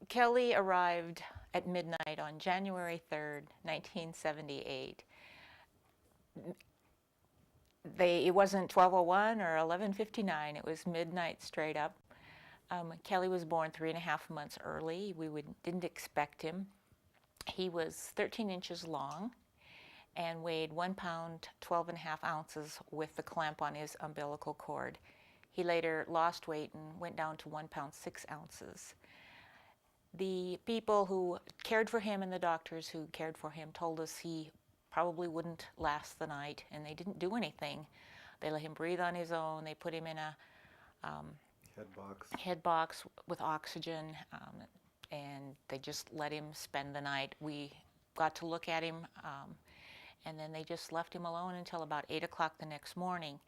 Kelly arrived at midnight on January 3rd, 1978. It wasn't 12:01 or 11:59. It was midnight straight up. Kelly was born 3.5 months early. We didn't expect him. He was 13 inches long and weighed 1 pound, 12.5 ounces with the clamp on his umbilical cord. He later lost weight and went down to 1 pound, 6 ounces. The people who cared for him and the doctors who cared for him told us he probably wouldn't last the night, and they didn't do anything. They let him breathe on his own. They put him in a head box with oxygen, and they just let him spend the night. We got to look at him, and then they just left him alone until about 8 o'clock the next morning.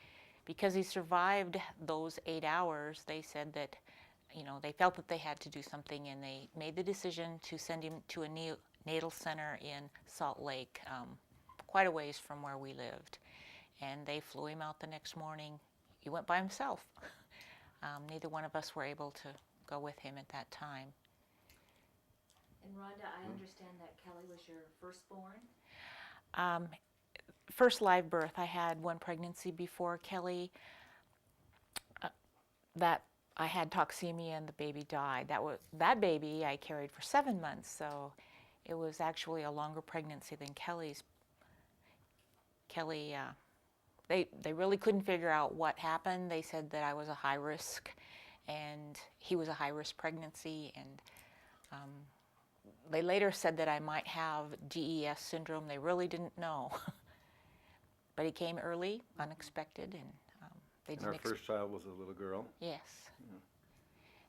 Because he survived those 8 hours, they said that, they felt that they had to do something, and they made the decision to send him to a neonatal center in Salt Lake, quite a ways from where we lived. And they flew him out the next morning. He went by himself. Neither one of us were able to go with him at that time. And Rhonda, I understand that Kelly was your firstborn? First live birth. I had one pregnancy before Kelly. That I had toxemia and the baby died. That baby I carried for 7 months, so it was actually a longer pregnancy than Kelly's. Kelly, they really couldn't figure out what happened. They said that I was a high risk, and he was a high risk pregnancy, and they later said that I might have DES syndrome. They really didn't know. But he came early, unexpected, and they didn't. And our first child was a little girl. Yes. Yeah.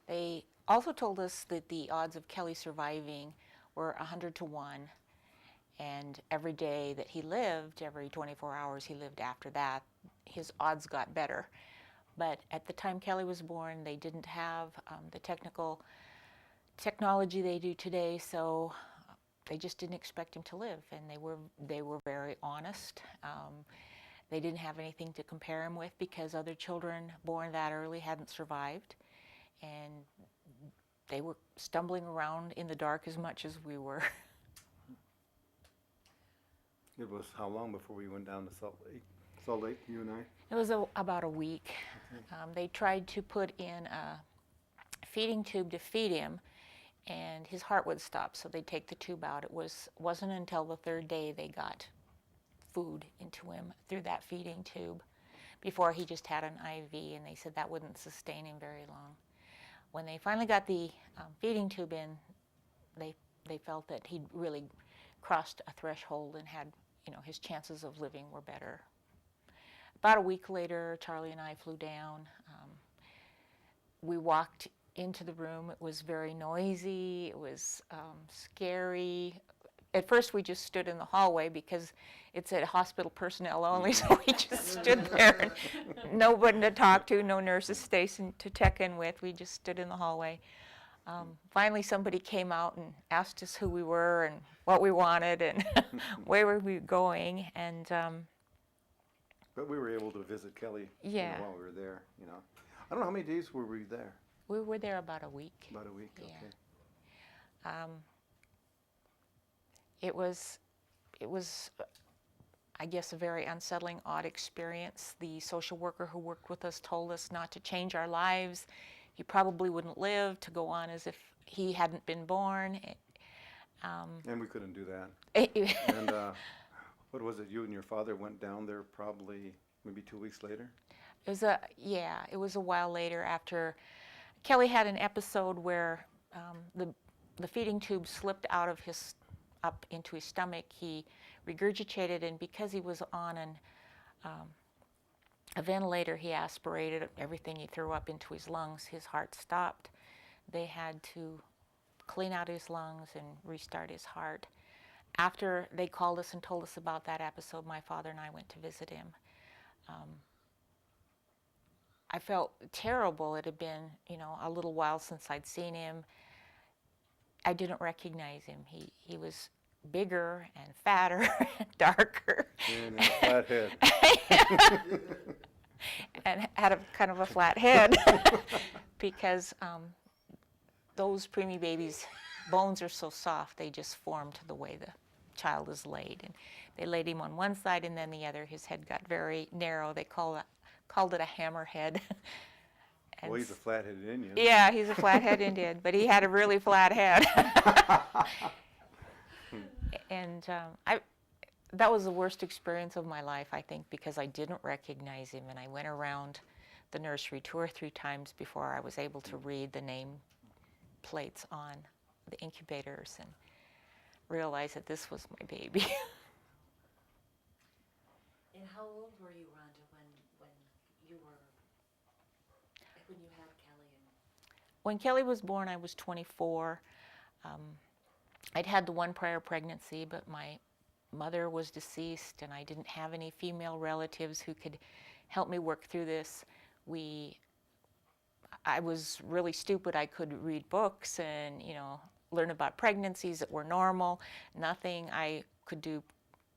They also told us that the odds of Kelly surviving were 100 to 1, and every day that he lived, every 24 hours he lived after that, his odds got better. But at the time Kelly was born, they didn't have the technology they do today, so they just didn't expect him to live, and they were very honest. They didn't have anything to compare him with because other children born that early hadn't survived, and they were stumbling around in the dark as much as we were. It was how long before we went down to Salt Lake? Salt Lake, you and I? It was about a week. Okay. They tried to put in a feeding tube to feed him, and his heart would stop, so they'd take the tube out. It wasn't until the 3rd day they got food into him through that feeding tube. Before, he just had an IV, and they said that wouldn't sustain him very long. When they finally got the feeding tube in, they felt that he'd really crossed a threshold and had, his chances of living were better. About a week later, Charlie and I flew down. We walked into the room. It was very noisy. It was scary. At first, we just stood in the hallway because it said hospital personnel only, so we just stood there. Nobody to talk to, no nurses station to check in with. We just stood in the hallway. Finally, somebody came out and asked us who we were and what we wanted and where were we going. And but we were able to visit Kelly while we were there. I don't know how many days were we there. We were there about a week. About a week, okay. Yeah. It was, I guess, a very unsettling, odd experience. The social worker who worked with us told us not to change our lives. He probably wouldn't live, to go on as if he hadn't been born. And we couldn't do that. And what was it? You and your father went down there probably maybe 2 weeks later? It was a while later after Kelly had an episode where the feeding tube slipped out of up into his stomach. He regurgitated, and because he was on a ventilator, he aspirated everything he threw up into his lungs. His heart stopped. They had to clean out his lungs and restart his heart. After they called us and told us about that episode, my father and I went to visit him. I felt terrible. It had been, a little while since I'd seen him. I didn't recognize him. He was bigger and fatter and darker. And a flat head. And had a kind of a flat head because those preemie babies' bones are so soft, they just form to the way the child is laid. And they laid him on one side and then the other. His head got very narrow. They called it a hammerhead. Well, he's a flat-headed Indian. Yeah, he's a flathead Indian, but he had a really flat head. And that was the worst experience of my life, I think, because I didn't recognize him, and I went around the nursery 2 or 3 times before I was able to read the name plates on the incubators and realize that this was my baby. And how old were you, Rhonda, when you had Kelly? When Kelly was born, I was 24. I'd had the one prior pregnancy, but my mother was deceased, and I didn't have any female relatives who could help me work through this. I was really stupid. I could read books and, learn about pregnancies that were normal. Nothing I could do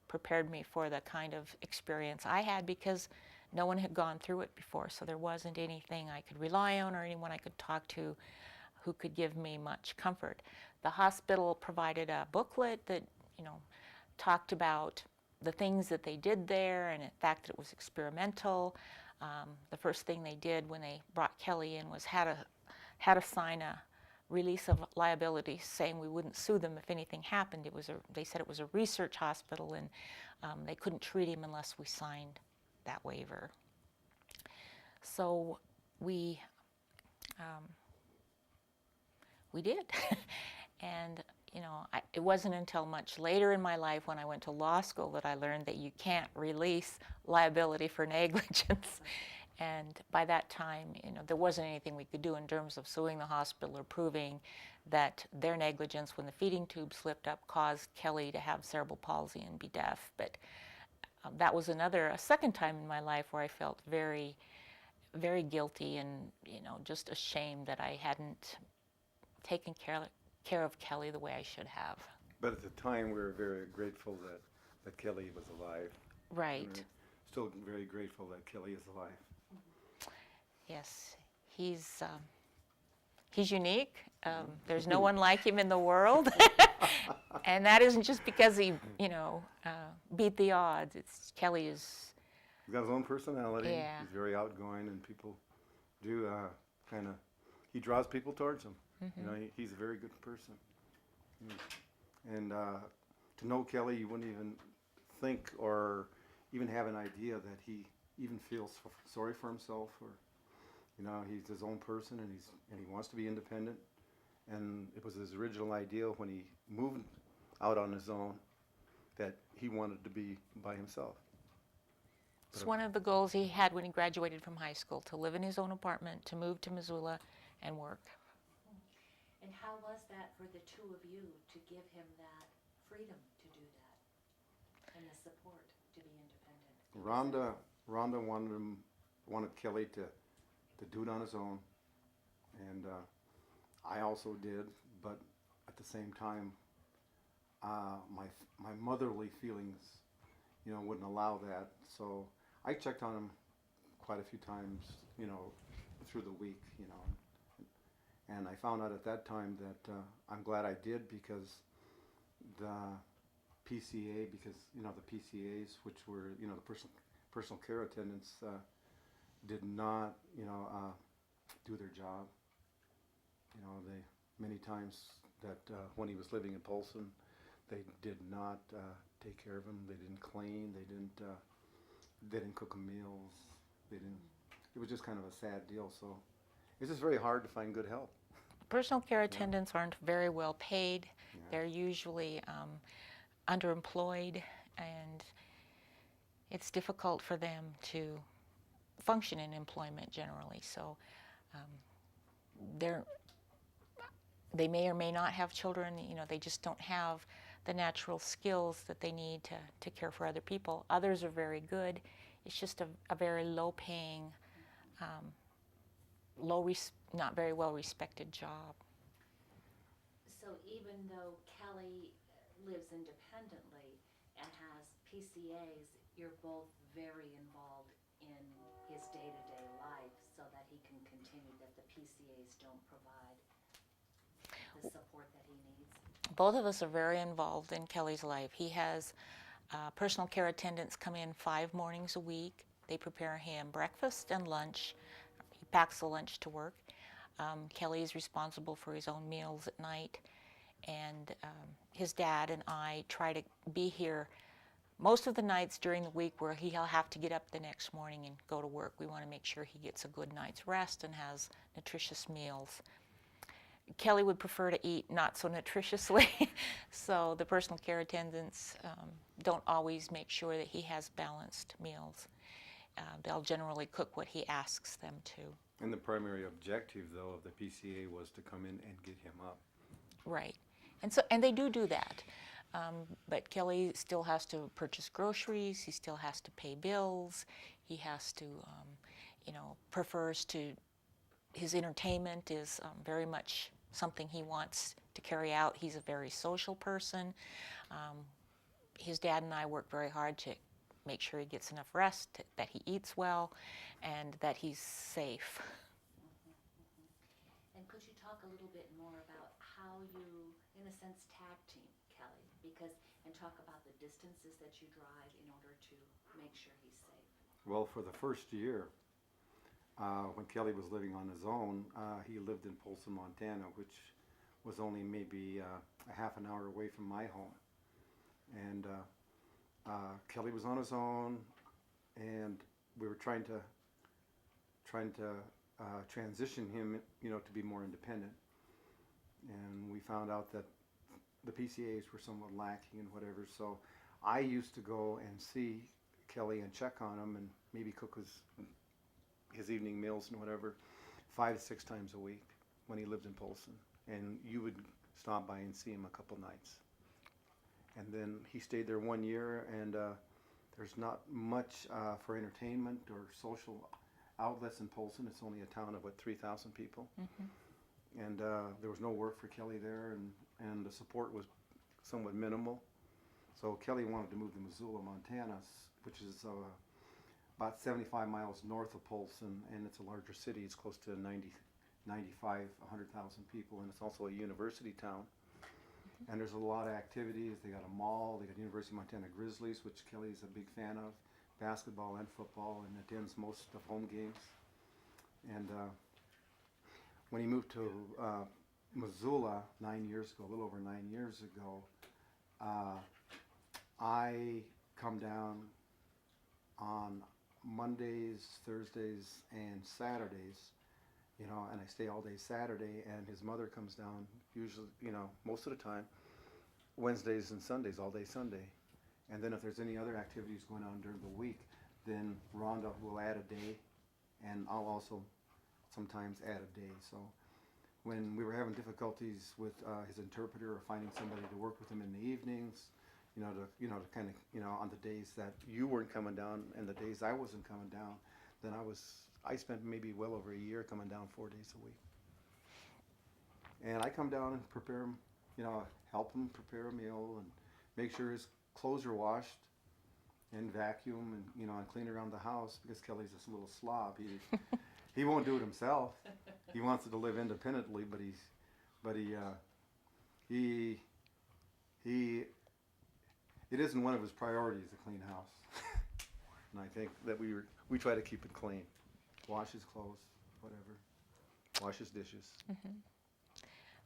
prepared me for the kind of experience I had because no one had gone through it before, so there wasn't anything I could rely on or anyone I could talk to who could give me much comfort. The hospital provided a booklet that, talked about the things that they did there and the fact that it was experimental. The first thing they did when they brought Kelly in was had to sign a release of liability saying we wouldn't sue them if anything happened. They said it was a research hospital and they couldn't treat him unless we signed that waiver. So we did. And it wasn't until much later in my life when I went to law school that I learned that you can't release liability for negligence. And by that time, there wasn't anything we could do in terms of suing the hospital or proving that their negligence when the feeding tube slipped up caused Kelly to have cerebral palsy and be deaf. But that was a second time in my life where I felt very, very guilty and, just ashamed that I hadn't taken care of Kelly the way I should have. But at the time, we were very grateful that Kelly was alive. Right. And we're still very grateful that Kelly is alive. Yes, he's unique. There's no one like him in the world, and that isn't just because he, beat the odds. Kelly is. He's got his own personality. Yeah. He's very outgoing, and people do he draws people towards him. Mm-hmm. He's a very good person. And to know Kelly, you wouldn't even think or even have an idea that he even feels sorry for himself, or he's his own person, and he wants to be independent. And it was his original idea when he moved out on his own that he wanted to be by himself. It's one of the goals he had when he graduated from high school, to live in his own apartment, to move to Missoula and work. And how was that for the two of you to give him that freedom to do that and the support to be independent? Rhonda wanted Kelly to do it on his own, and I also did, but at the same time, my motherly feelings, wouldn't allow that. So I checked on him quite a few times, through the week, and I found out at that time that I'm glad I did, because the PCA, the PCAs, which were, the personal care attendants, did not, do their job. They many times that when he was living in Polson, they did not take care of him. They didn't clean. They didn't cook him meals. It was just kind of a sad deal. So it's just very hard to find good help. Personal care attendants aren't very well paid. Yeah. They're usually underemployed, and it's difficult for them to function in employment generally. So they may or may not have children. They just don't have the natural skills that they need to care for other people. Others are very good. It's just a very low-paying, not very well-respected job. So even though Kelly lives independently and has PCAs, you're both very involved in his day-to-day life so that he can continue, that the PCAs don't provide the support that he needs? Both of us are very involved in Kelly's life. He has personal care attendants come in 5 mornings a week. They prepare him breakfast and lunch. He packs the lunch to work. Kelly is responsible for his own meals at night. And his dad and I try to be here most of the nights during the week where he'll have to get up the next morning and go to work. We want to make sure he gets a good night's rest and has nutritious meals. Kelly would prefer to eat not so nutritiously, so the personal care attendants don't always make sure that he has balanced meals. They'll generally cook what he asks them to. And the primary objective, though, of the PCA was to come in and get him up. Right. And they do that. But Kelly still has to purchase groceries. He still has to pay bills. He has to, prefers to, his entertainment is very much something he wants to carry out. He's a very social person. His dad and I work very hard to make sure he gets enough rest, that he eats well, and that he's safe. And could you talk a little bit more about how you, in a sense, tag team Kelly? And talk about the distances that you drive in order to make sure he's safe. Well, for the first year, when Kelly was living on his own, he lived in Polson, Montana, which was only maybe a half an hour away from my home. And Kelly was on his own, and we were trying to transition him, to be more independent. And we found out that the PCAs were somewhat lacking and whatever, so I used to go and see Kelly and check on him and maybe cook his evening meals and whatever 5 to 6 times a week when he lived in Polson. And you would stop by and see him a couple nights. And then he stayed there 1 year, and there's not much for entertainment or social outlets in Polson. It's only a town of, 3,000 people. Mm-hmm. And there was no work for Kelly there, and the support was somewhat minimal. So Kelly wanted to move to Missoula, Montana, which is about 75 miles north of Polson, and it's a larger city. It's close to 95, 100,000 people, and it's also a university town. Mm-hmm. And there's a lot of activities. They got a mall, they got University of Montana Grizzlies, which Kelly's a big fan of, basketball and football, and attends most of home games. And when he moved to Missoula 9 years ago, a little over 9 years ago, I come down on Mondays, Thursdays, and Saturdays, and I stay all day Saturday, and his mother comes down usually, most of the time, Wednesdays and Sundays, all day Sunday. And then if there's any other activities going on during the week, then Rhonda will add a day, and I'll also sometimes add a day. So when we were having difficulties with his interpreter or finding somebody to work with him in the evenings, to kind of, on the days that you weren't coming down and the days I wasn't coming down, then I spent maybe well over a year coming down 4 days a week. And I come down and prepare him, help him prepare a meal and make sure his clothes are washed and vacuum and, and clean around the house, because Kelly's this little slob. He won't do it himself. He wants to live independently, but it isn't one of his priorities to clean house. And I think that we try to keep it clean. Wash his clothes, whatever. Wash his dishes. Mm-hmm.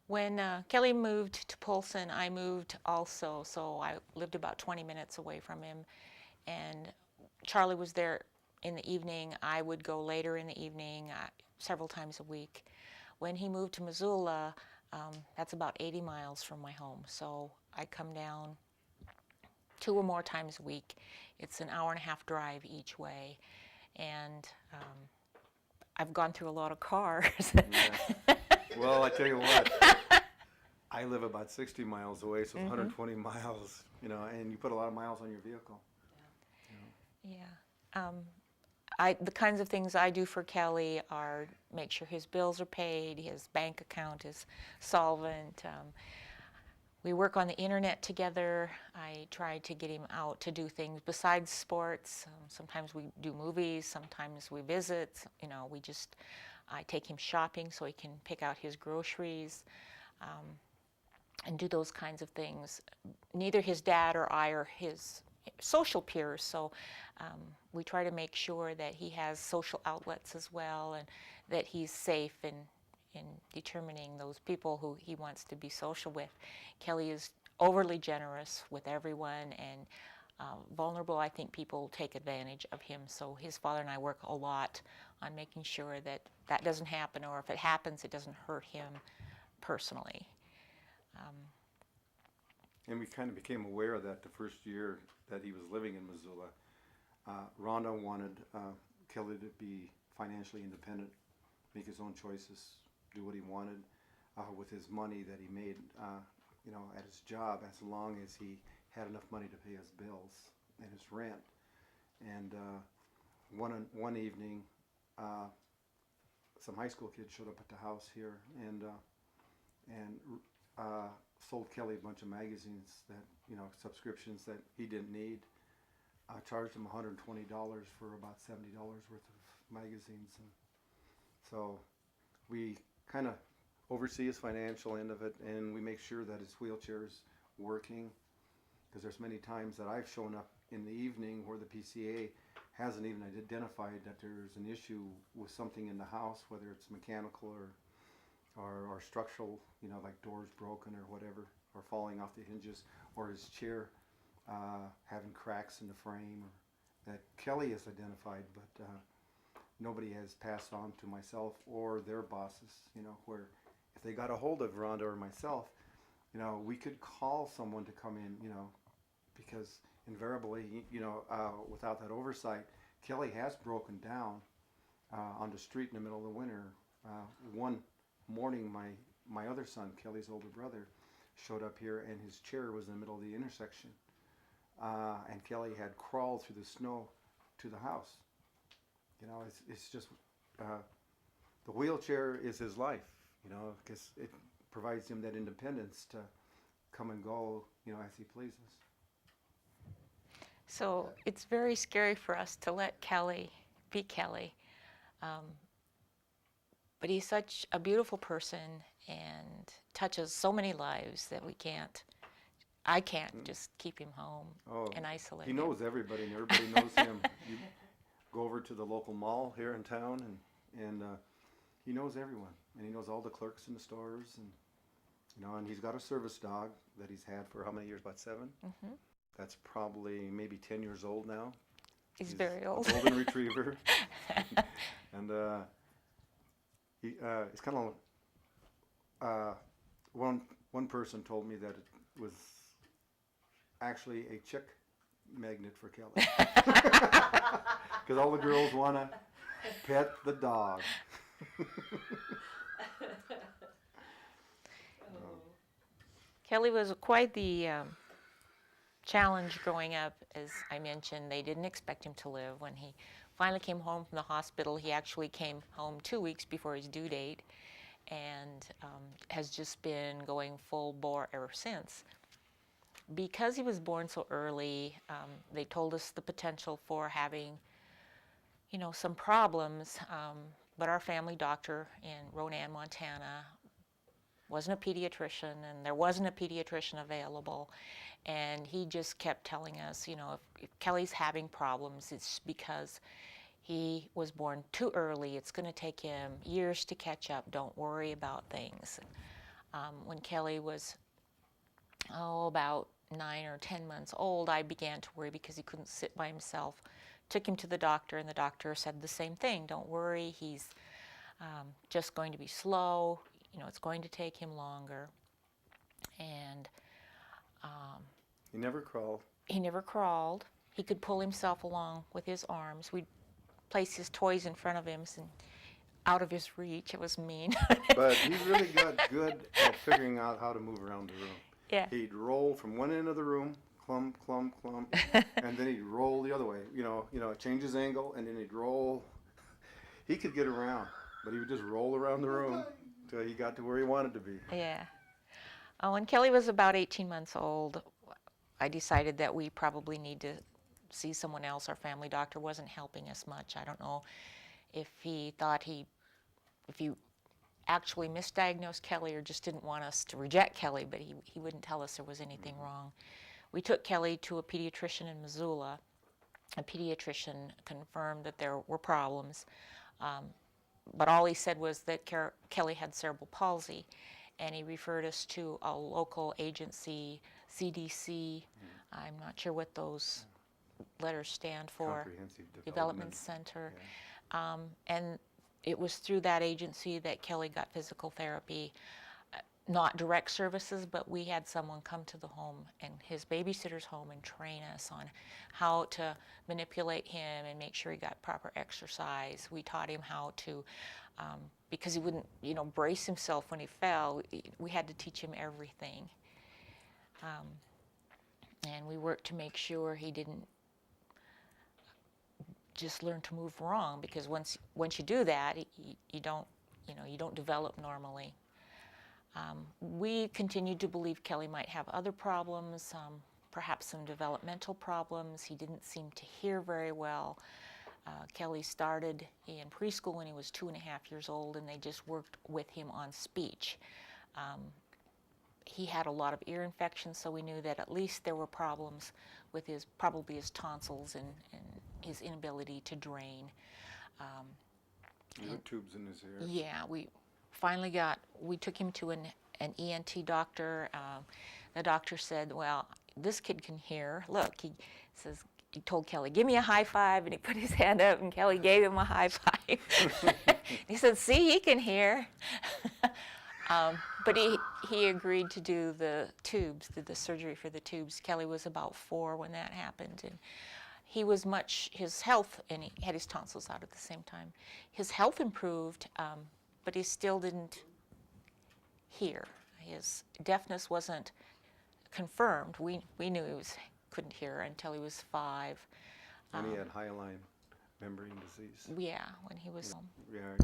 When Kelly moved to Polson, I moved also, so I lived about 20 minutes away from him. And Charlie was there in the evening. I would go later in the evening, several times a week. When he moved to Missoula, that's about 80 miles from my home, so I come down 2 or more times a week. It's an hour-and-a-half drive each way, and I've gone through a lot of cars. Yeah. Well, I tell you what, I live about 60 miles away, so 120 miles, and you put a lot of miles on your vehicle. Yeah. The kinds of things I do for Kelly are make sure his bills are paid, his bank account is solvent. We work on the internet together. I try to get him out to do things besides sports. Sometimes we do movies, sometimes we visit. I take him shopping so he can pick out his groceries. and do those kinds of things. Neither his dad or I are his social peers, so we try to make sure that he has social outlets as well, and that he's safe in determining those people who he wants to be social with. Kelly is overly generous with everyone, and vulnerable. I think people take advantage of him, so his father and I work a lot on making sure that that doesn't happen, or if it happens, it doesn't hurt him personally. And we kind of became aware of that the first year that he was living in Missoula. Rhonda wanted Kelly to be financially independent, make his own choices, do what he wanted with his money that he made, at his job, as long as he had enough money to pay his bills and his rent. And one evening, some high school kids showed up at the house here and sold Kelly a bunch of magazines that, subscriptions that he didn't need. Charged him $120 for about $70 worth of magazines. And so we kind of oversee his financial end of it, and we make sure that his wheelchair is working, because there's many times that I've shown up in the evening where the PCA hasn't even identified that there's an issue with something in the house, whether it's mechanical or structural, like doors broken or whatever, or falling off the hinges, or his chair having cracks in the frame, or that Kelly has identified, but nobody has passed on to myself or their bosses, where if they got a hold of Rhonda or myself, we could call someone to come in, because invariably, without that oversight, Kelly has broken down on the street in the middle of the winter. One morning, my other son, Kelly's older brother, showed up here, and his chair was in the middle of the intersection, and Kelly had crawled through the snow to the house. It's just the wheelchair is his life, because it provides him that independence to come and go, as he pleases. So it's very scary for us to let Kelly be Kelly. But he's such a beautiful person and touches so many lives that I can't just keep him home and isolate He him. knows everybody, and everybody knows him. You go over to the local mall here in town, and he knows everyone, and he knows all the clerks in the stores, and he's got a service dog that he's had for how many years? About 7? Mm-hmm. That's probably maybe 10 years old now. He's very old. A golden retriever. And it's kind of one person told me that it was actually a chick magnet for Kelly, because all the girls want to pet the dog. Kelly was quite the challenge growing up. As I mentioned, they didn't expect him to live. When he finally came home from the hospital, he actually came home 2 weeks before his due date, and has just been going full bore ever since. Because he was born so early, they told us the potential for having, some problems, but our family doctor in Ronan, Montana, wasn't a pediatrician, and there wasn't a pediatrician available, and he just kept telling us, if Kelly's having problems, it's because he was born too early. It's going to take him years to catch up. Don't worry about things. When Kelly was about 9 or 10 months old, I began to worry because he couldn't sit by himself. Took him to the doctor, and the doctor said the same thing. Don't worry, he's just going to be slow. It's going to take him longer. And He never crawled. he never crawled. He could pull himself along with his arms. We'd place his toys in front of him and out of his reach. It was mean. But he really got good at figuring out how to move around the room. Yeah. He'd roll from one end of the room, clump, clump, clump, and then he'd roll the other way. Change his angle, and then he'd roll. He could get around, but he would just roll around the room until he got to where he wanted to be. Yeah. When Kelly was about 18 months old, I decided that we probably need to see someone else. Our family doctor wasn't helping us much. I don't know if he thought if you actually misdiagnosed Kelly or just didn't want us to reject Kelly, but he wouldn't tell us there was anything wrong. We took Kelly to a pediatrician in Missoula. A pediatrician confirmed that there were problems, but all he said was that Kelly had cerebral palsy, and he referred us to a local agency, CDC. I'm not sure what those letters stand for. Comprehensive Development Center. And it was through that agency that Kelly got physical therapy. Not direct services, but we had someone come to the home and his babysitter's home and train us on how to manipulate him and make sure he got proper exercise. We taught him how to, because he wouldn't, brace himself when he fell, we had to teach him everything. And we worked to make sure he didn't just learn to move wrong, because once you do that, you don't develop normally. We continued to believe Kelly might have other problems, perhaps some developmental problems. He didn't seem to hear very well. Kelly started in preschool when he was 2.5 years old, and they just worked with him on speech. He had a lot of ear infections, so we knew that at least there were problems with probably his tonsils and his inability to drain. There were tubes in his ear. Yeah, we took him to an ENT doctor. The doctor said, well, this kid can hear. Look, he told Kelly, give me a high five, and he put his hand up, and Kelly gave him a high five. He said, see, he can hear. But he agreed to do the surgery for the tubes. Kelly was about 4 when that happened, and his health, and he had his tonsils out at the same time. His health improved, but he still didn't hear. His deafness wasn't confirmed. We knew he couldn't hear until he was 5. And he had hyaline membrane disease. Yeah, when he was Yeah,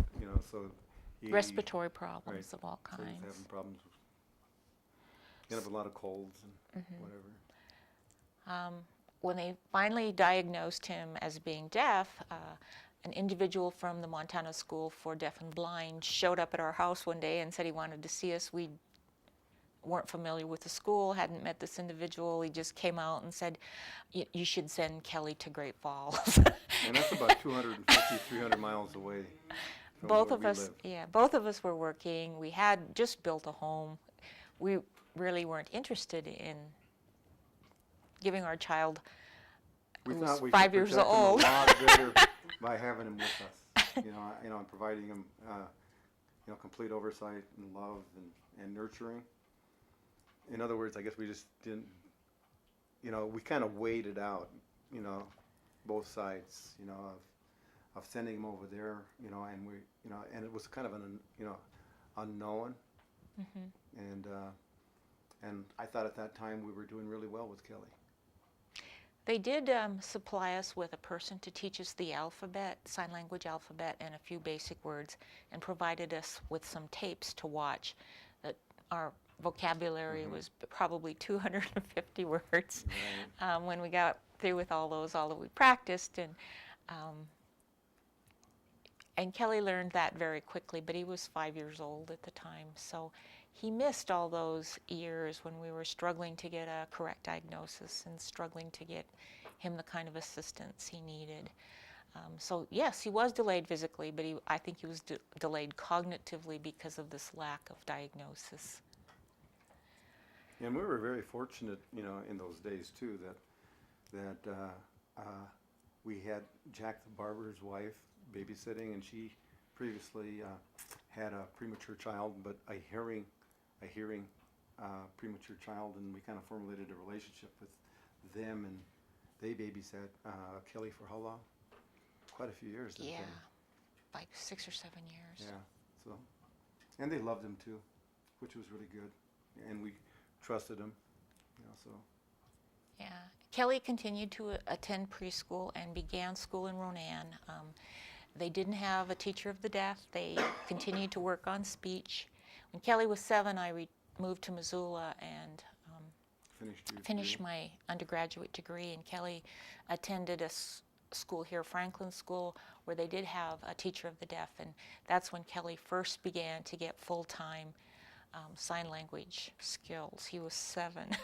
so respiratory problems right, of all so kinds. he's having problems. He had a lot of colds and whatever. When they finally diagnosed him as being deaf, an individual from the Montana School for Deaf and Blind showed up at our house one day and said he wanted to see us. We weren't familiar with the school, hadn't met this individual. He just came out and said, you should send Kelly to Great Falls. And that's about 250, 300 miles away from Both where of we us, live. yeah, both of us were working. We had just built a home. We really weren't interested in giving our child, We who was thought we 5 could years protect him old. a lot better by having him with us, and providing him, complete oversight and love and nurturing. In other words, I guess we just didn't, we kind of weighed it out, both sides, of sending him over there, and we, and it was kind of an, unknown. And I thought at that time we were doing really well with Kelly. They did supply us with a person to teach us the alphabet, sign language alphabet, and a few basic words, and provided us with some tapes to watch. That our vocabulary was probably 250 words. Right. When we got through with all that we practiced, and Kelly learned that very quickly, but he was 5 years old at the time, so he missed all those years when we were struggling to get a correct diagnosis and struggling to get him the kind of assistance he needed. So yes, he was delayed physically, but I think he was delayed cognitively because of this lack of diagnosis. And we were very fortunate, in those days too, that we had Jack the barber's wife babysitting, and she previously had a premature child, but a hearing premature child, and we kind of formulated a relationship with them, and they babysat Kelly for how long? Quite a few years. Yeah, like 6 or 7 years. Yeah, so, and they loved him too, which was really good, and we trusted him, so. Yeah, Kelly continued to attend preschool and began school in Ronan. They didn't have a teacher of the deaf. They continued to work on speech. When Kelly was 7, I moved to Missoula and finished my undergraduate degree, and Kelly attended a school here, Franklin School, where they did have a teacher of the deaf, and that's when Kelly first began to get full-time sign language skills. He was 7. Yeah.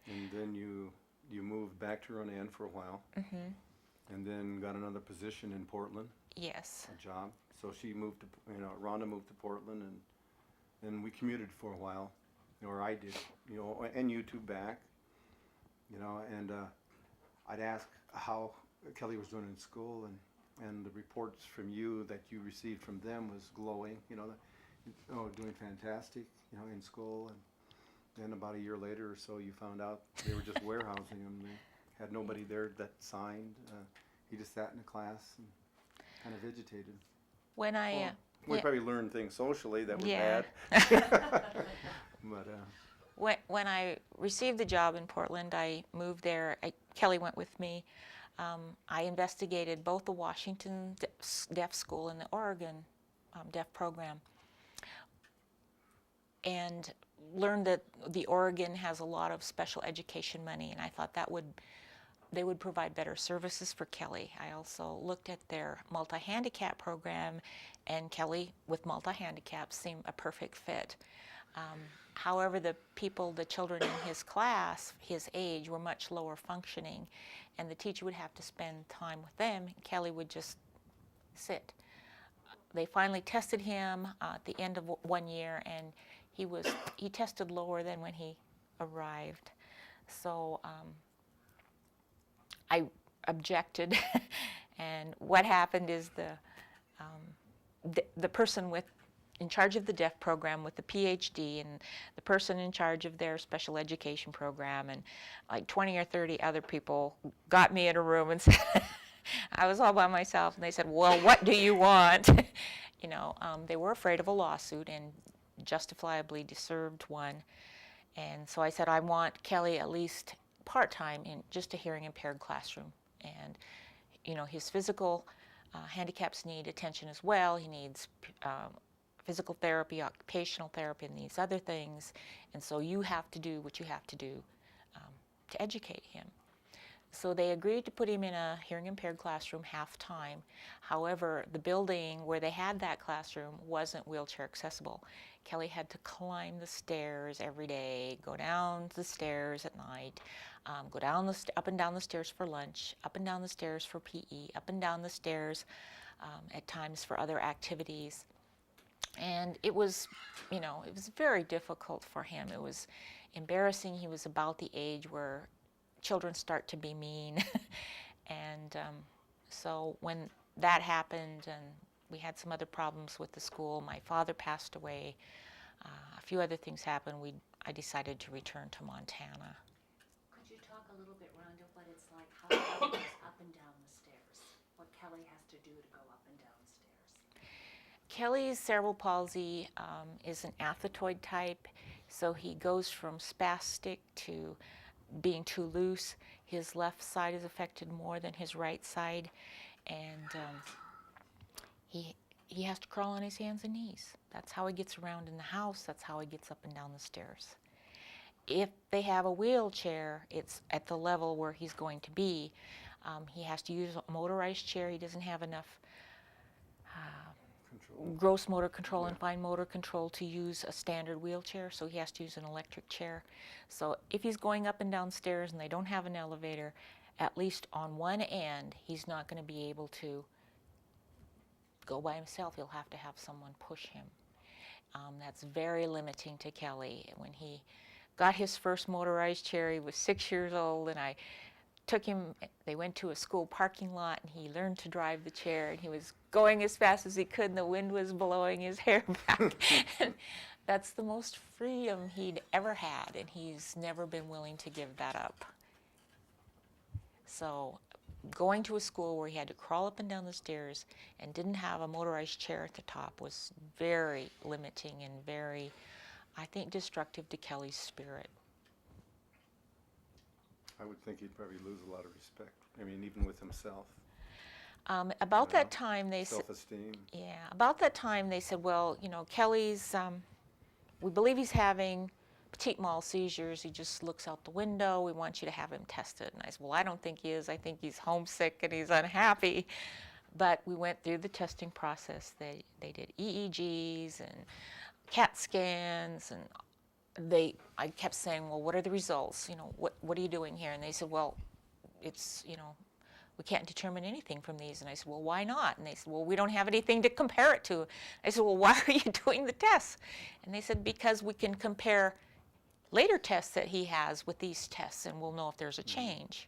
And then you moved back to Ronan for a while, and then got another position in Portland, Yes. a job. So she moved to, Rhonda moved to Portland, and we commuted for a while, or I did, and you two back, and I'd ask how Kelly was doing in school, and the reports from you that you received from them was glowing, doing fantastic, in school. And then about a year later or so, you found out they were just warehousing him. They had nobody there that signed. He just sat in a class and kind of vegetated. When I We yeah. probably learned things socially that were Yeah. bad. But when I received the job in Portland, I moved there. Kelly went with me. I investigated both the Washington Deaf School and the Oregon Deaf Program, and learned that the Oregon has a lot of special education money, and I thought they would provide better services for Kelly. I also looked at their multi-handicap program, and Kelly with multi-handicap seemed a perfect fit. However, the children in his class, his age, were much lower functioning, and the teacher would have to spend time with them. Kelly would just sit. They finally tested him at the end of 1 year, and he tested lower than when he arrived. So I objected, and what happened is the person in charge of the deaf program with the PhD, and the person in charge of their special education program, and like 20 or 30 other people got me in a room and said, I was all by myself, and they said, well, what do you want? They were afraid of a lawsuit and justifiably deserved one. And so I said, I want Kelly at least part-time in just a hearing impaired classroom. And, his physical handicaps need attention as well. He needs physical therapy, occupational therapy, and these other things. And so you have to do what you have to do to educate him. So they agreed to put him in a hearing impaired classroom half-time. However, the building where they had that classroom wasn't wheelchair accessible. Kelly had to climb the stairs every day, go down the stairs at night, go up and down the stairs for lunch, up and down the stairs for PE, up and down the stairs at times for other activities. And it was very difficult for him. It was embarrassing. He was about the age where children start to be mean. And so when that happened, and we had some other problems with the school, my father passed away, a few other things happened, I decided to return to Montana. Could you talk a little bit, Rhonda, what it's like, how Kelly goes up and down the stairs? What Kelly has to do to go up and down the stairs? Kelly's cerebral palsy is an athetoid type, so he goes from spastic to being too loose. His left side is affected more than his right side, and he has to crawl on his hands and knees. That's how he gets around in the house. That's how he gets up and down the stairs. If they have a wheelchair, it's at the level where he's going to be. He has to use a motorized chair. He doesn't have enough gross motor control and fine motor control to use a standard wheelchair, so he has to use an electric chair. So if he's going up and down stairs and they don't have an elevator, at least on one end, he's not going to be able to go by himself. He'll have to have someone push him. That's very limiting to Kelly. When he got his first motorized chair, he was 6 years old, and I took him, they went to a school parking lot, and he learned to drive the chair, and he was going as fast as he could, and the wind was blowing his hair back. And that's the most freedom he'd ever had, and he's never been willing to give that up. So going to a school where he had to crawl up and down the stairs and didn't have a motorized chair at the top was very limiting and very, I think, destructive to Kelly's spirit. I would think he'd probably lose a lot of respect. I mean, even with himself. About that time, they said, self-esteem. yeah, about that time they said, well, Kelly's, we believe he's having petit mal seizures. He just looks out the window. We want you to have him tested. And I said, well, I don't think he is. I think he's homesick and he's unhappy. But we went through the testing process. They did EEGs and CAT scans, and I kept saying, well, what are the results? What are you doing here? And they said, well, it's, we can't determine anything from these. And I said, well, why not? And they said, well, we don't have anything to compare it to. I said, well, why are you doing the tests? And they said, because we can compare later tests that he has with these tests, and we'll know if there's a change.